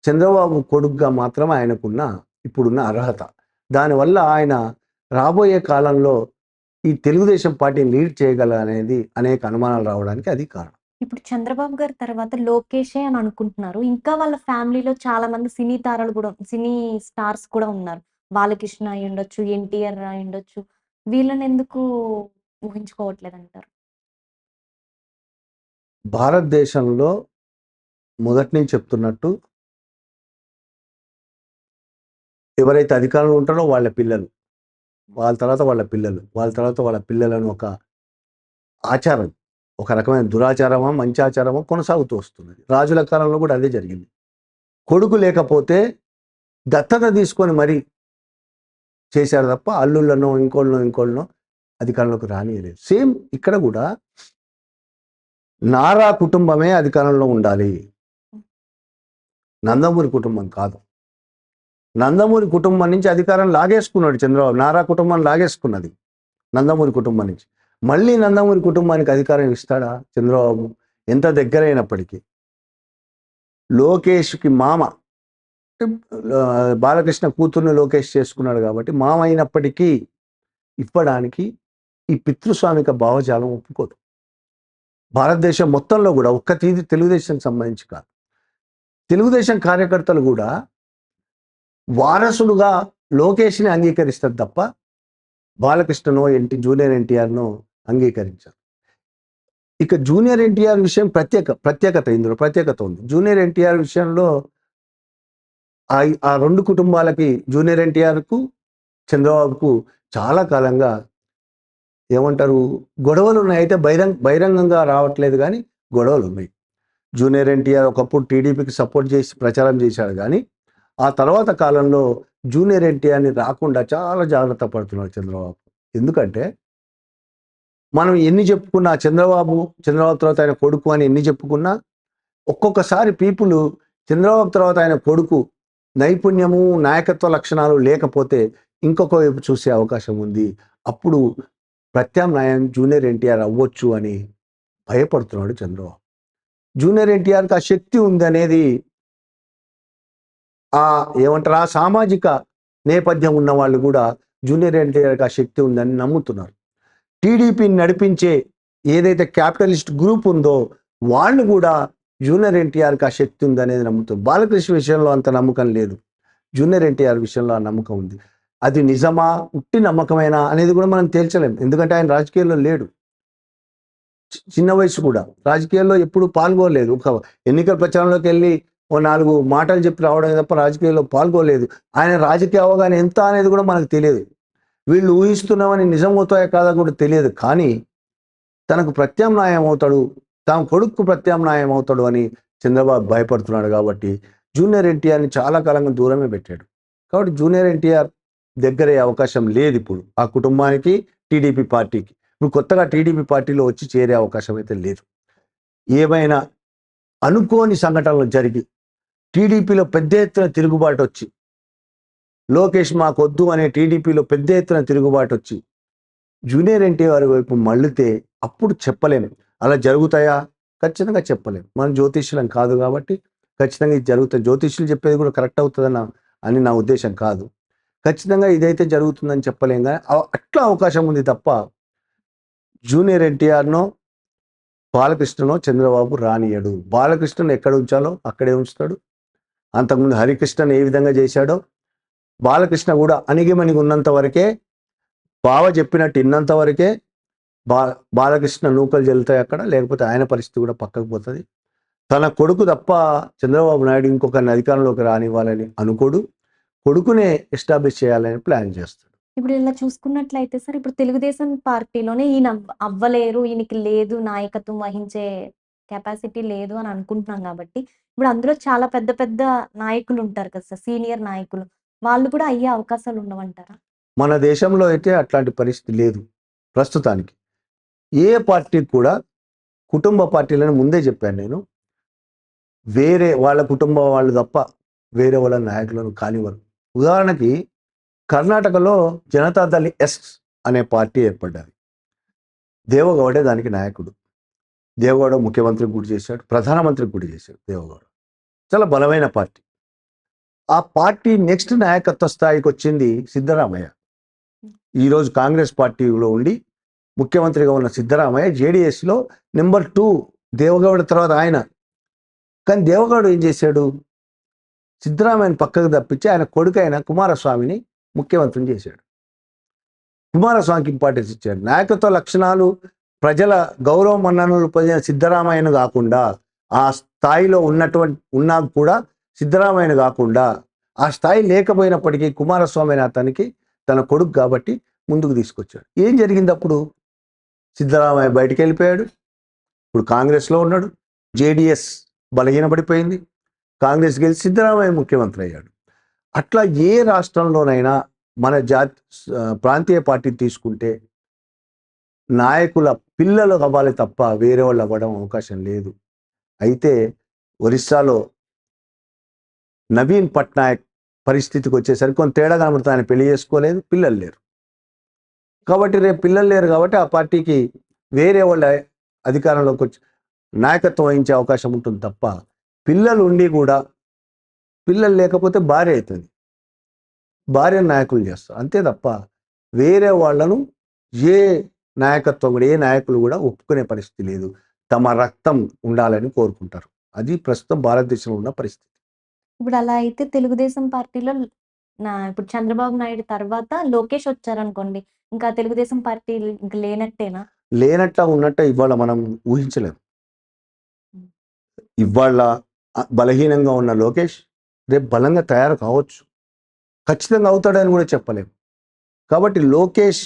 చంద్రబాబు కొడుకుగా మాత్రం ఆయనకున్న ఇప్పుడున్న అర్హత, దానివల్ల ఆయన రాబోయే కాలంలో ఈ తెలుగుదేశం పార్టీని లీడ్ చేయగల అనేది అనేక అనుమానాలు రావడానికి అది కారణం. ఇప్పుడు చంద్రబాబు గారి తర్వాత లోకేషే అని అనుకుంటున్నారు. ఇంకా వాళ్ళ ఫ్యామిలీలో చాలా మంది సినీ తారలు కూడా, సినీ స్టార్స్ కూడా ఉన్నారు. బాలకృష్ణ అయ్యుండొచ్చు, ఎన్టీఆర్ అయ్యుండొచ్చు. వీళ్ళని ఎందుకు ఊహించుకోవట్లేదంటారు? భారతదేశంలో మొదటి నుంచి చెప్తున్నట్టు ఎవరైతే అధికారంలో ఉంటారో వాళ్ళ పిల్లలు, వాళ్ళ తర్వాత వాళ్ళ పిల్లలు, వాళ్ళ తర్వాత వాళ్ళ పిల్లలను ఒక ఆచారం, ఒక రకమైన దురాచారమా మంచి ఆచారమా కొనసాగుతూ వస్తున్నది. రాజుల కాలంలో కూడా అదే జరిగింది. కొడుకు లేకపోతే దత్తత తీసుకొని మరీ చేశారు తప్ప అల్లుళ్ళనో ఇంకోళ్ళనో అధికారంలోకి రానియలేదు. సేమ్ ఇక్కడ కూడా నారా కుటుంబమే అధికారంలో ఉండాలి, నందమూరి కుటుంబం కాదు. నందమూరి కుటుంబం నుంచి అధికారం లాగేసుకున్నాడు చంద్రబాబు. నారా కుటుంబం లాగేసుకున్నది నందమూరి కుటుంబం నుంచి. మళ్ళీ నందమూరి కుటుంబానికి అధికారం ఇస్తాడా చంద్రబాబు? ఎంత దగ్గరైనప్పటికీ. లోకేష్కి మామ, బాలకృష్ణ కూతుర్ని లోకేష్ చేసుకున్నాడు కాబట్టి మామ అయినప్పటికీ ఇవ్వడానికి ఈ పితృస్వామిక భావజాలం ఒప్పుకోదు. భారతదేశం మొత్తంలో కూడా ఒక్క తెలుగుదేశం సంబంధించి కాదు, తెలుగుదేశం కార్యకర్తలు కూడా వారసుడుగా లోకేష్ని అంగీకరిస్తారు తప్ప బాలకృష్ణనో జూనియర్ ఎన్టీఆర్నో అంగీకరించారు. ఇక జూనియర్ ఎన్టీఆర్ విషయం ప్రత్యేకత ఇందులో ప్రత్యేకత ఉంది. జూనియర్ ఎన్టీఆర్ విషయంలో ఆ రెండు కుటుంబాలకి, జూనియర్ ఎన్టీఆర్కు చంద్రబాబుకు చాలా కాలంగా ఏమంటారు గొడవలు ఉన్నాయి. అయితే బహిరంగంగా రావట్లేదు, కానీ గొడవలు ఉన్నాయి. జూనియర్ ఎన్టీఆర్ ఒకప్పుడు టీడీపీకి సపోర్ట్ చేసి ప్రచారం చేశాడు, కానీ ఆ తర్వాత కాలంలో జూనియర్ ఎన్టీఆర్ని రాకుండా చాలా జాగ్రత్త పడుతున్నాడు చంద్రబాబు. ఎందుకంటే మనం ఎన్ని చెప్పుకున్నా చంద్రబాబు తర్వాత ఆయన కొడుకు అని ఎన్ని చెప్పుకున్నా ఒక్కొక్కసారి పీపుల్ చంద్రబాబు తర్వాత ఆయన కొడుకు నైపుణ్యము నాయకత్వ లక్షణాలు లేకపోతే ఇంకొక వైపు చూసే అవకాశం ఉంది. అప్పుడు ప్రత్యామ్నాయం జూనియర్ ఎన్టీఆర్ అవ్వచ్చు అని భయపడుతున్నాడు చంద్రబాబు. జూనియర్ ఎన్టీఆర్కి ఆ శక్తి ఉంది అనేది ఏమంటారు ఆ సామాజిక నేపథ్యం ఉన్న వాళ్ళు కూడా జూనియర్ ఎన్టీఆర్కి ఆ శక్తి ఉందని నమ్ముతున్నారు. టీడీపీని నడిపించే ఏదైతే క్యాపిటలిస్ట్ గ్రూప్ ఉందో వాళ్ళు కూడా జూనియర్ ఎన్టీఆర్కి ఆ శక్తి ఉంది అనేది నమ్ముతారు. బాలకృష్ణ విషయంలో అంత నమ్మకం లేదు, జూనియర్ ఎన్టీఆర్ విషయంలో ఆ నమ్మకం ఉంది. అది నిజమా ఉట్టి నమ్మకమేనా అనేది కూడా మనం తేల్చలేము, ఎందుకంటే ఆయన రాజకీయాల్లో లేడు. చిన్న వయసు కూడా రాజకీయాల్లో ఎప్పుడు పాల్గొనలేదు. ఒక ఎన్నికల ప్రచారంలోకి వెళ్ళి ఓ 4 మాటలు చెప్పి రావడం తప్ప రాజకీయాల్లో పాల్గొలేదు. ఆయన రాజకీయ అవగాహన ఎంత అనేది కూడా మనకు తెలియదు. వీళ్ళు ఊహిస్తున్నామని నిజమవుతాయో కాదా కూడా తెలియదు, కానీ తనకు ప్రత్యామ్నాయం అవుతాడు, తన కొడుకు ప్రత్యామ్నాయం అవుతాడు అని చంద్రబాబు భయపడుతున్నాడు. కాబట్టి జూనియర్ ఎన్టీఆర్ని చాలా కాలంగా దూరమే పెట్టాడు. కాబట్టి జూనియర్ ఎన్టీఆర్ దగ్గరే అవకాశం లేదు ఇప్పుడు ఆ కుటుంబానికి, టీడీపీ పార్టీకి. ఇప్పుడు కొత్తగా టీడీపీ పార్టీలో వచ్చి చేరే అవకాశం అయితే లేదు. ఏమైనా అనుకోని సంఘటనలు జరిగి టీడీపీలో పెద్ద ఎత్తున తిరుగుబాటు వచ్చి, లోకేష్ మాకొద్దు అనే టీడీపీలో పెద్ద ఎత్తున తిరుగుబాటు వచ్చి జూనియర్ ఎన్టీఆర్ వైపు మళ్ళితే అప్పుడు చెప్పలేము. అలా జరుగుతాయా? ఖచ్చితంగా చెప్పలేము. మనం జ్యోతిష్యులం కాదు కాబట్టి ఖచ్చితంగా ఇది జరుగుతుంది. జ్యోతిష్యులు చెప్పేది కూడా కరెక్ట్ అవుతుందని నా ఉద్దేశం కాదు. ఖచ్చితంగా ఇదైతే జరుగుతుందని చెప్పలేం, కానీ అట్లా అవకాశం ఉంది తప్ప జూనియర్ ఎన్టీఆర్నో బాలకృష్ణనో చంద్రబాబు రానియడు. బాలకృష్ణను ఎక్కడ ఉంచాలో అక్కడే ఉంచుతాడు. అంతకుముందు హరికృష్ణను ఏ విధంగా చేశాడో బాలకృష్ణ కూడా అణిగిమణిగి ఉన్నంత వరకే, బావ చెప్పినట్టు ఇన్నంత వరకే బాలకృష్ణ నూకలు జల్లుతాయి అక్కడ, లేకపోతే ఆయన పరిస్థితి కూడా పక్కకు పోతుంది. తన కొడుకు తప్ప చంద్రబాబు నాయుడు ఇంకొకరిని అధికారంలోకి రానివ్వాలని అనుకోడు. కొడుకునే ఎస్టాబ్లిష్ చేయాలని ప్లాన్ చేస్తాడు. ఇప్పుడు ఇలా చూసుకున్నట్లయితే సార్, ఇప్పుడు తెలుగుదేశం పార్టీలోనే ఈయన అవ్వలేరు, ఈయనకి లేదు నాయకత్వం వహించే కెపాసిటీ లేదు అని అనుకుంటున్నాం కాబట్టి, ఇప్పుడు అందులో చాలా పెద్ద పెద్ద నాయకులు ఉంటారు కదా సార్, సీనియర్ నాయకులు. వాళ్ళు కూడా అయ్యే అవకాశాలు ఉండవంటారా? మన దేశంలో అయితే అట్లాంటి పరిస్థితి లేదు ప్రస్తుతానికి. ఏ పార్టీ కూడా, కుటుంబ పార్టీలను ముందే చెప్పాను నేను, వేరే వాళ్ళ కుటుంబం వాళ్ళు తప్ప వేరే వాళ్ళ నాయకులను కానివ్వరు. ఉదాహరణకి కర్ణాటకలో జనతాదళ్ ఎస్ అనే పార్టీ ఏర్పడ్డది. దేవగౌడే దానికి నాయకుడు. దేవగౌడ ముఖ్యమంత్రికి గురి చేశాడు, ప్రధానమంత్రికి గురి చేశాడు. దేవగౌడ చాలా బలమైన పార్టీ. ఆ పార్టీ నెక్స్ట్ నాయకత్వ స్థాయికి వచ్చింది సిద్ధరామయ్య. ఈరోజు కాంగ్రెస్ పార్టీలో ఉండి ముఖ్యమంత్రిగా ఉన్న సిద్ధరామయ్య జేడీఎస్లో నెంబర్ 2, దేవగౌడ తర్వాత ఆయన. కానీ దేవగౌడ ఏం చేశాడు? సిద్ధరామయ్యని పక్కకు తప్పించి ఆయన కొడుకు అయిన కుమారస్వామిని ముఖ్యమంత్రిని చేశాడు. కుమారస్వామికి ఇంపార్టెన్స్ ఇచ్చాడు. నాయకత్వ లక్షణాలు, ప్రజల గౌరవ మన్ననలు పొందిన సిద్ధరామయ్యను కాకుండా, ఆ స్థాయిలో ఉన్నా కూడా సిద్ధరామయ్యను కాకుండా, ఆ స్థాయి లేకపోయినప్పటికీ కుమారస్వామి అతనికి తన కొడుకు కాబట్టి ముందుకు తీసుకొచ్చాడు. ఏం జరిగింది అప్పుడు? సిద్ధరామయ్య బయటికి వెళ్ళిపోయాడు. ఇప్పుడు కాంగ్రెస్లో ఉన్నాడు. జేడీఎస్ బలహీనపడిపోయింది. కాంగ్రెస్ గెలిచి సిద్ధరామయ్య ముఖ్యమంత్రి అయ్యాడు. అట్లా ఏ రాష్ట్రంలోనైనా మన ప్రాంతీయ పార్టీ తీసుకుంటే నాయకుల పిల్లలు అవ్వాలి తప్ప వేరే వాళ్ళు అవ్వడం అవకాశం లేదు. అయితే ఒరిస్సాలో నవీన్ పట్నాయక్ పరిస్థితికి వచ్చేసరికి కొంత తేడా కనబడుతుంది. ఆయన పెళ్లి చేసుకోలేదు, పిల్లలు లేరు. కాబట్టి రేపు పిల్లలు లేరు కాబట్టి ఆ పార్టీకి వేరే వాళ్ళ అధికారంలోకి వచ్చి నాయకత్వం వహించే అవకాశం ఉంటుంది తప్ప, పిల్లలు ఉండి కూడా పిల్లలు లేకపోతే భార్య అవుతుంది, భార్య నాయకులు చేస్తారు అంతే తప్ప వేరే వాళ్ళను ఏ నాయకత్వం కూడా, ఏ నాయకులు కూడా ఒప్పుకునే పరిస్థితి లేదు. తమ రక్తం ఉండాలని కోరుకుంటారు. అది ప్రస్తుతం భారతదేశంలో ఉన్న పరిస్థితి. ఇప్పుడు అలా అయితే తెలుగుదేశం పార్టీలో ఇప్పుడు చంద్రబాబు నాయుడు తర్వాత లోకేష్ వచ్చారనుకోండి, ఇంకా తెలుగుదేశం పార్టీ ఇంక లేనట్టేనా? లేనట్ట ఉన్నట్ట ఇవాళ మనం ఊహించలేము. ఇవాళ బలహీనంగా ఉన్న లోకేష్ రేపు బలంగా తయారు కావచ్చు, ఖచ్చితంగా అవుతాడని కూడా చెప్పలేము. కాబట్టి లోకేష్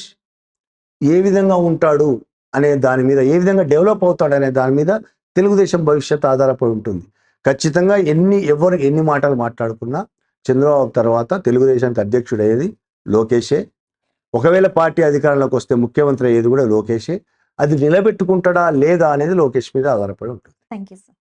ఏ విధంగా ఉంటాడు అనే దాని మీద, ఏ విధంగా డెవలప్ అవుతాడనే దాని మీద తెలుగుదేశం భవిష్యత్తు ఆధారపడి ఉంటుంది. ఖచ్చితంగా ఎవరు ఎన్ని మాటలు మాట్లాడుకున్నా చంద్రబాబు తర్వాత తెలుగుదేశానికి అధ్యక్షుడు అయ్యేది లోకేషే. ఒకవేళ పార్టీ అధికారంలోకి వస్తే ముఖ్యమంత్రి అయ్యేది కూడా లోకేషే. అది నిలబెట్టుకుంటాడా లేదా అనేది లోకేష్ మీద ఆధారపడి ఉంటుంది. Thank you sir.